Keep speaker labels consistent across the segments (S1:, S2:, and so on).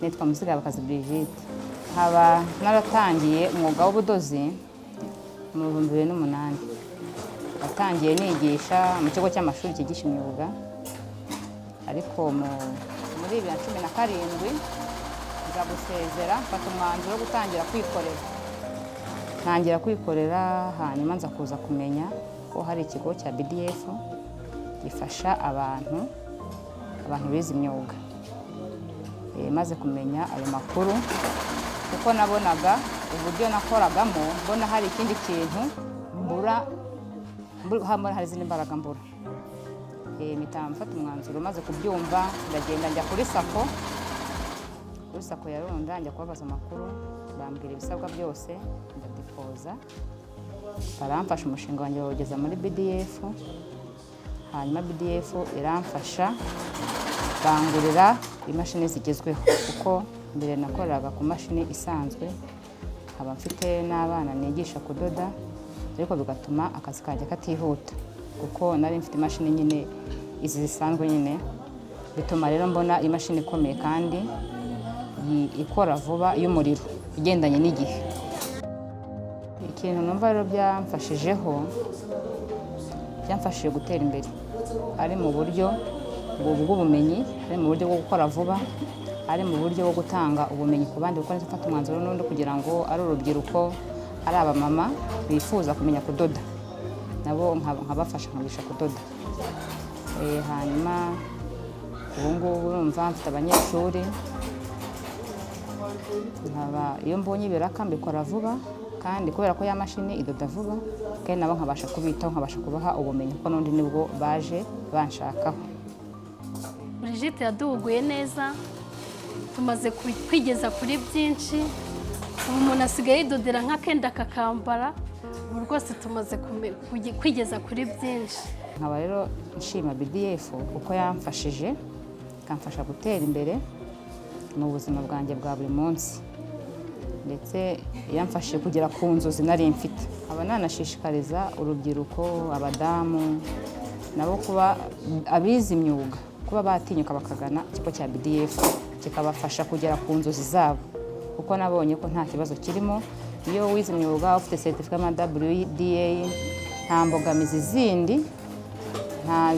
S1: nitwa Muzigabakazi Brigitte. Nkaba naratangiye umwuga w'ubudozi mu 2008. Natangiye nigisha mu kigo cy'amashuri cyigisha imyuga, ariko muri 2017 nza gusezera mfata umwanzuro wo gutangira kwikorera. Ntangira kwikorera, hanyuma nza kuza kumenya ko hari ikigo cya BDF gifasha abantu bize imyuga. Maze kumenya ayo makuru kuko nabonaga uburyo nakoragamo, mbona hari ikindi kintu mbura hari izindi mbaraga mbura. Mpita mfata umwanzuro, maze kubyumva ndagenda njya kuri sako ya Runda, njya kubabaza amakuru, bambwira ibisabwa byose, ndadipoza, baramfasha umushinga wanjye bawugeza muri BDF. Hanyuma BDF iramfasha bangurira imashini zigezweho, kuko mbere nakoreraga ku mashini isanzwe, nkaba mfite n'abana nigisha kudoda, ariko bigatuma akazi kanjye katihuta, kuko nari mfite imashini nyine izi zisanzwe nyine. Bituma rero mbona imashini ikomeye kandi ikora vuba y'umuriro igendanye n'igihe. Ikintu numva rero byamfashije gutera imbere, ari mu buryo bw'ubumenyi, ari mu buryo bwo gukora vuba, ari mu buryo bwo gutanga ubumenyi ku bandi, kuko nzafata umwanzuro n'undi kugira ngo ari urubyiruko, ari abamama bifuza kumenya kudoda, nabo nkabafasha nkabigisha kudoda. Hanyuma ubu ngubu urumva mfite abanyeshuri, iyo mbonye ibiraka mbikora vuba, kandi kubera ko ya mashini idoda vuba, kandi nabo nkabasha kubitaho, nkabasha kubaha ubumenyi, kuko n'undi nibwo baje banshakaho.
S2: Brigitte yaduhuguye neza, tumaze kwigeza kuri byinshi, ubu umuntu asigaye yidodera nk'akenda kakambara, ubu rwose tumaze kwigeza kuri byinshi.
S1: Nkaba rero nshima BDF kuko yamfashije, ikamfasha gutera imbere mu buzima bwanjye bwa buri munsi, ndetse yamfashije kugera ku nzozi nari mfite. Aba nanashishikariza urubyiruko, abadamu nabo kuba abize imyuga, kuba batinyuka bakagana ikigo cya BDF kikabafasha kugera ku nzozi zabo, kuko nabonye ko nta kibazo kirimo. Iyo wize imyuga ufite certificate ya WDA, nta mbogamizi zindi, nta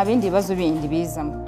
S1: bindi bibazo bindi bizamo.